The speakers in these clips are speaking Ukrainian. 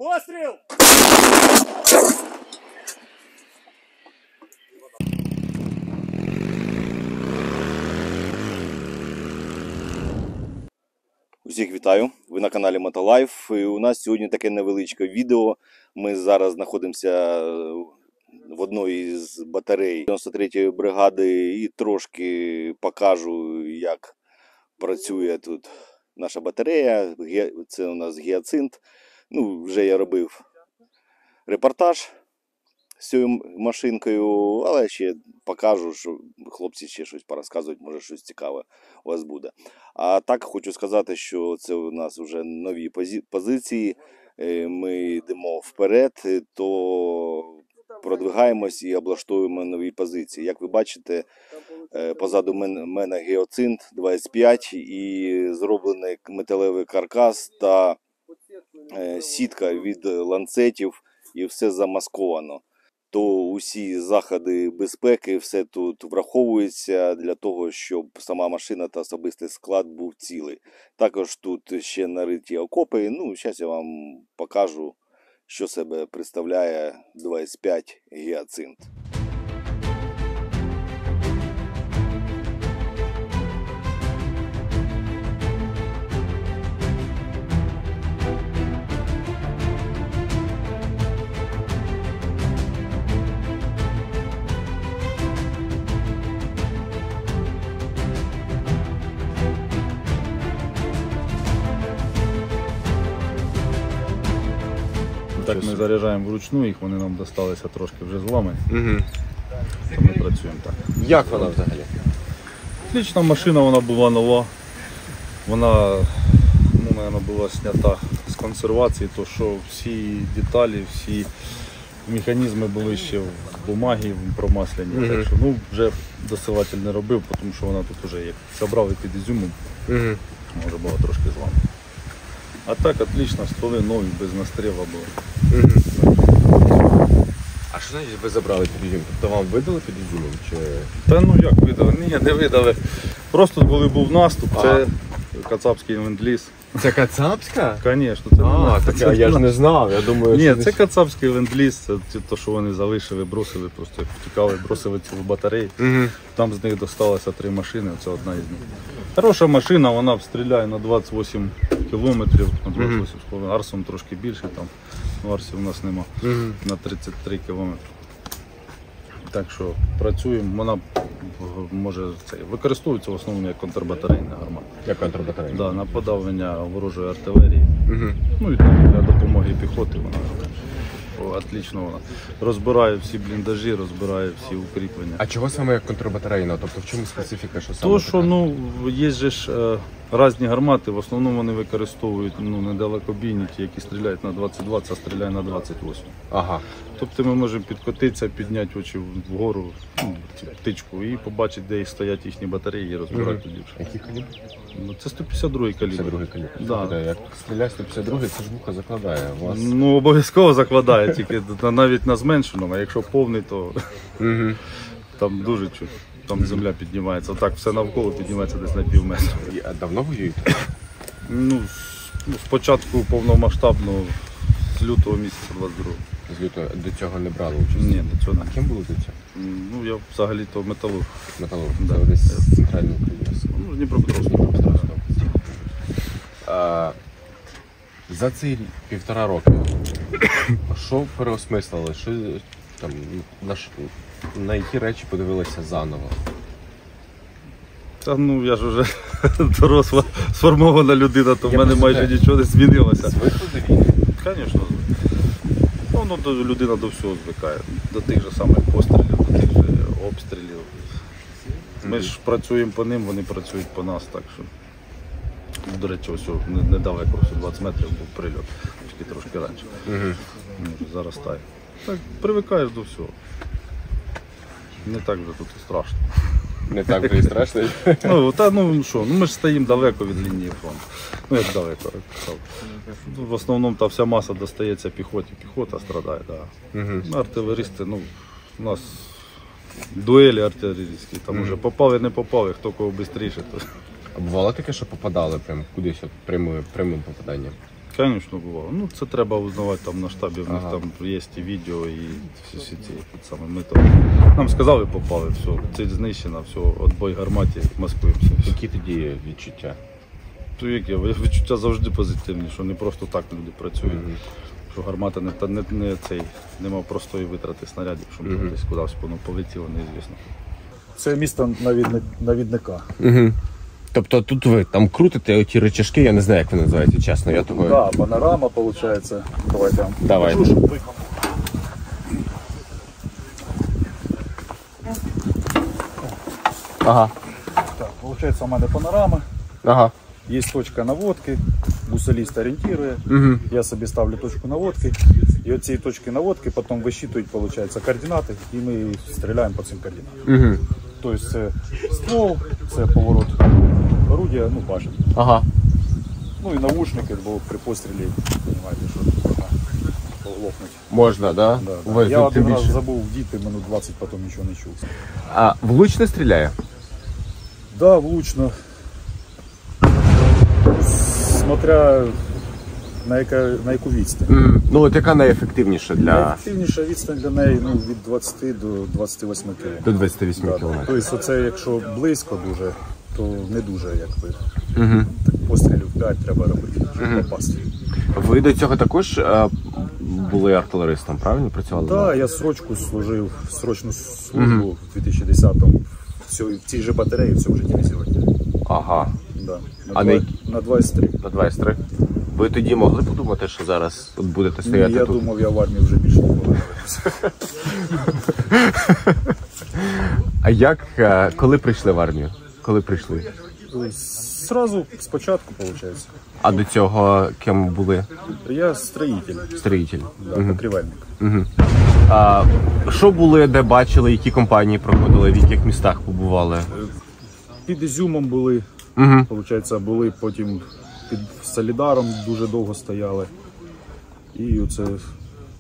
Постріл! Усіх вітаю! Ви на каналі Мотолайф. І у нас сьогодні таке невеличке відео. Ми зараз знаходимося в одній з батарей 93-ї бригади і трошки покажу, як працює тут наша батарея. Це у нас гіацинт. Ну, вже я робив репортаж з цією машинкою, але ще покажу, що хлопці ще щось порозказують, може щось цікаве у вас буде. А так хочу сказати, що це у нас вже нові позиції, ми йдемо вперед, то продвигаємось і облаштовуємо нові позиції. Як ви бачите, позаду мене гіацинт 25 і зроблений металевий каркас та сітка від ланцетів, і все замасковано. То усі заходи безпеки, все тут враховується для того, щоб сама машина та особистий склад був цілий. Також тут ще нариті окопи. Ну, зараз я вам покажу, що себе представляє 25 гіацинт. Так ми заряджаємо вручну їх, вони нам досталися трошки вже зламані. То ми працюємо так. Як вона взагалі? Отлічна машина, вона була нова. Вона, мабуть, була знята з консервації, то що всі деталі, всі механізми були ще в бумагі промасляні. Так що, вже досилатель не робив, тому що вона тут вже як забрали під ізюмом, може була трошки зламана. А так, отлично, стволи нові, без настріла було. А що значить ви забрали під ізюм? Тобто вам видали під ізюмом? Чи... Та як видали? Ні, не видали. Просто коли був наступ, це кацапський ленд-ліз. Це кацапська? Звісно, це не наш. Я ж не знав, я думаю, ні, що... це кацапський ленд-ліз, це те, що вони залишили, бросили, просто втікали, бросили цілу батарею. Там з них досталося 3 машини, це одна із них. Хороша машина, вона стріляє на 28 кілометрів, на 28,5, арсом трошки більше, там арсів у нас нема, на 33 кілометри. Так що працюємо, вона може використовується в основному як контрбатарейна гармата. Як контрбатарейна? Да, на подавлення ворожої артилерії. Ну і там для допомоги піхоти вона отлично вона розбирає всі бліндажі, розбирає всі укріплення. А чого саме як контрбатарейна? Тобто в чому специфіка? Що саме то, що є ж різні гармати, в основному вони використовують недалекобійні, ті, які стріляють на 22, це стріляє на 28. Ага. Тобто ми можемо підкотитися, підняти очі вгору, птичку, і побачити, де стоять їхні батареї, і розбирати тоді. Який калібр? Це 152-й калібр. 152-й калібр. Да. Як стріляє 152-й, це ж вуха закладає. У вас... Обов'язково закладає, тільки навіть на зменшеному, а якщо повний, то там дуже чуть. Там земля піднімається. Так, все навколо піднімається десь на пів метра. А давно воюєте? Спочатку повномасштабно, з лютого місяця 22-го. З лютого до цього не брали участь? Ні, до цього не. А ким були до цього? Я взагалі-то металург. Металург? Да. Це десь з центральної України? Дніпропетровського. За ці 1,5 роки, що переосмислили? Що, там, на які речі подивилися заново? Та я ж вже доросла, сформована людина, то в мене майже нічого не змінилося. Звикли до війни? Звісно, людина до всього звикає. До тих же самих пострілів, до тих же обстрілів. Ми ж працюємо по ним, вони працюють по нас, так що. До речі, ось недалеко, 20 метрів був прильот, тільки трошки раніше. Вже заростає. Так, привикаєш до всього. Не так вже тут і страшно. Не так вже і страшно? Ми ж стоїмо далеко від лінії фронту. Як далеко, як казав. В основному та вся маса достається піхоті. Піхота страдає, так. Артилеристи, у нас дуелі артилерійські, там уже попали, не попали, хто кого швидше. А бувало таке, що попадали прямо кудись прямим попаданням? Звісно, бувало. Ну, це треба узнавати там на штабі, в них там є і відео, і всі ці саме. Ми там, нам сказали, попали, все, ціль знищена, все, отбой гарматі, маскуємося. Які тоді відчуття? То яке, відчуття завжди позитивні, що не просто так люди працюють, що гармата нема простої витрати снарядів, щоб десь кудись воно полетіло, неізвісно. Це місто навідника. Тобто тут ви там крутите оті рычажки, я не знаю, як вони називаються, чесно. Я того... Да, панорама, виходить. Давайте я вам Давай. покажу, щоб ви- Ага. Так, виходить, у мене панорама. Ага. Є точка наводки, бусоліст орієнтує, я собі ставлю точку наводки, і от цієї точки наводки потім висчитують, виходить, координати, і ми стріляємо по цим координатам. Тобто це ствол, це поворот орудия, ну, башен. Ага. Ну і наушники, бо при пострілі, розумієте, що можна лопнути. Можна, да? Да, да. Ви, Я тим один раз більше. забув діти, минут 20 потім нічого не чув. А влучно стріляє? Да, влучно. Смотря на яку відстань. Ну от яка найефективніша для... Найефективніша відстань для неї від 20 до 28 км. До 28 Да, км. тобто оце, якщо близько дуже, то не дуже якби. Так, пострілів 5 треба робити, щоб попасти. Ви до цього також були артилеристом, правильно? Працювали? Так, да, я срочку служив, срочну службу в 2010-му. В цій же батареї, в цьому же дивізіоні. Ага. Да. А На 23. На 23. Ви тоді могли подумати, що зараз от будете стояти Ні, я тут? думав, я в армії вже більше не повернуся. А як, коли прийшли в армію? Коли прийшли? Сразу спочатку, виходить. А до цього ким були? Я строїтель, Строїтель. да, покрівельник. А що були, де бачили, які компанії проходили, в яких містах побували? Під Ізюмом були, виходить, були потім під Солідаром дуже довго стояли. І оце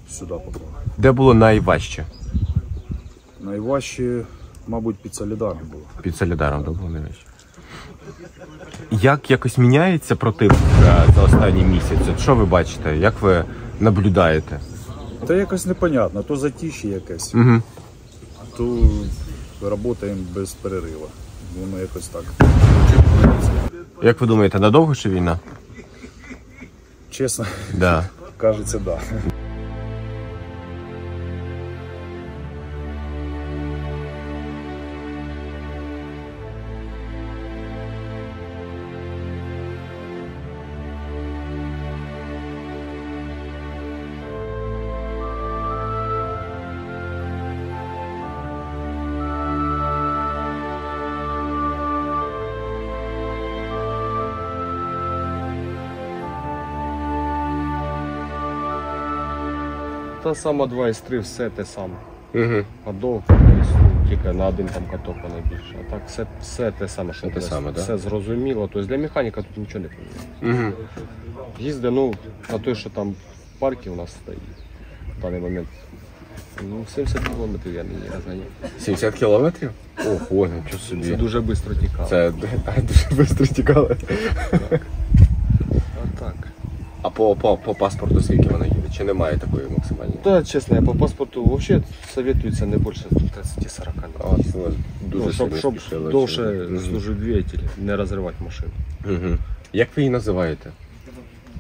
сюди попали. Де було найважче? Найважче, мабуть, під Солідаром було. Під Солідаром, де було найважче. Як якось міняється противник за останній місяць? От що ви бачите? Як ви наблюдаєте? Та якось непонятно, то затиші якесь, то працюємо без перериву. Воно якось так. Як ви думаєте, надовго ще війна? Чесно, Да. кажеться, так. Да. Та сама 2,3, все те саме. Угу. Ходовка, тільки на один там каток вона більше. А так все те саме, що Все те саме, да? все зрозуміло. Тобто для механіка тут нічого не поміняє. Їздить, ну, на той, що там в парку у нас стоїть в даний момент. Ну, 70 кілометрів я не розганяв. 70 кілометрів? Ого, нічого собі. Це дуже швидко тікало. Це дуже швидко тікали. А так. А по паспорту скільки вона їде? Чи немає такої максимальної? Та, чесно, я по паспорту взагалі советується не більше 30-40. Дуже Щоб спішили, довше чи- служив двигатель, не розривати машину. Мгм. Як ви її називаєте?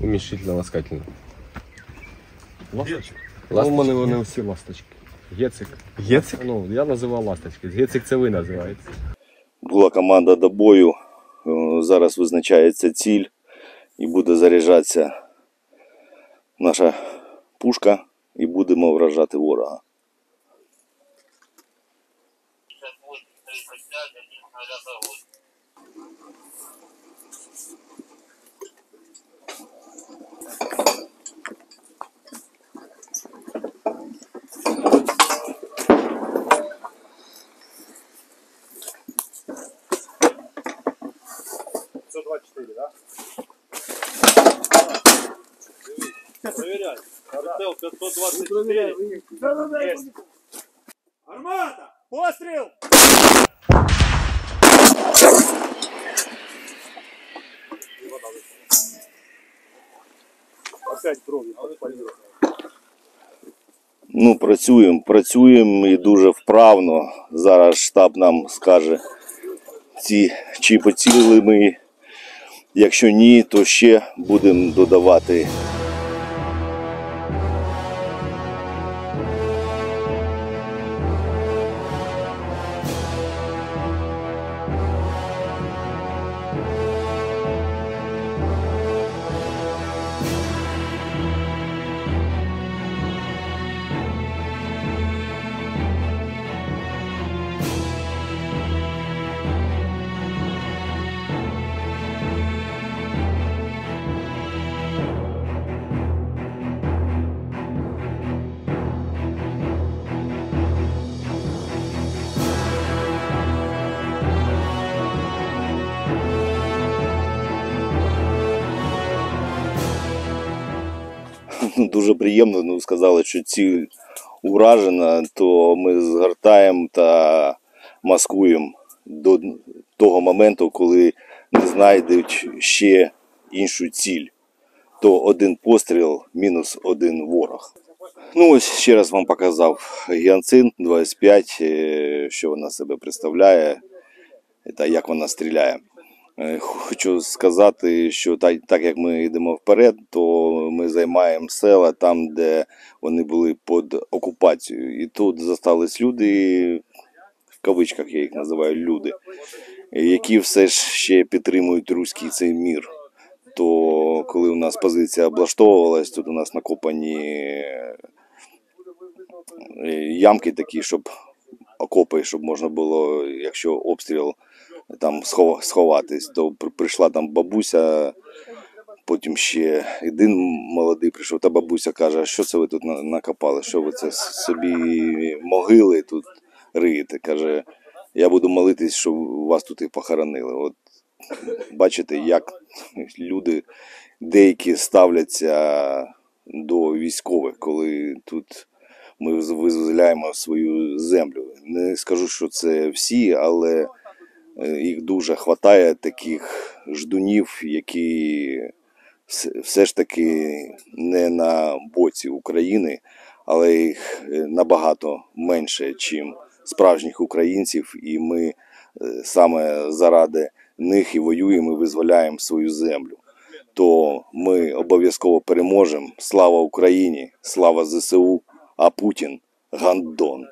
Уміщительно, ласкательно. Ласточка? Ласточки? У мене вони всі ласточки. Гецик. Гецик? Ну, я називав ласточки. Гецик це ви називаєте. Була команда до бою. Зараз визначається ціль і буде заряджатися наша пушка і будемо вражати ворога. Ну, працюємо і дуже вправно. Зараз штаб нам скаже, чи поцілили ми. Якщо ні, то ще будемо додавати. Дуже приємно, ну, сказали, що ціль уражена, то ми згортаємо та маскуємо до того моменту, коли не знайдуть ще іншу ціль. То один постріл мінус один ворог. Ну ось ще раз вам показав Гіацинт 25, що вона себе представляє та як вона стріляє. Хочу сказати, що так як ми йдемо вперед, то ми займаємо села там, де вони були під окупацією. І тут зостались люди, в кавичках я їх називаю люди, які все ж ще підтримують руський цей мір. То коли у нас позиція облаштовувалась, тут у нас накопані ямки такі, щоб окопи, щоб можна було, якщо обстріл, там сховатись, то прийшла там бабуся, потім ще один молодий прийшов, та бабуся каже, що це ви тут накопали, що ви це собі могили тут риєте, каже, я буду молитись, щоб вас тут і похоронили. От бачите, як люди деякі ставляться до військових, коли тут ми визволяємо свою землю. Не скажу, що це всі, але їх дуже хватає, таких ждунів, які все ж таки не на боці України, але їх набагато менше, чим справжніх українців, і ми саме заради них і воюємо, і визволяємо свою землю. То ми обов'язково переможемо. Слава Україні, слава ЗСУ, а Путін – гандон.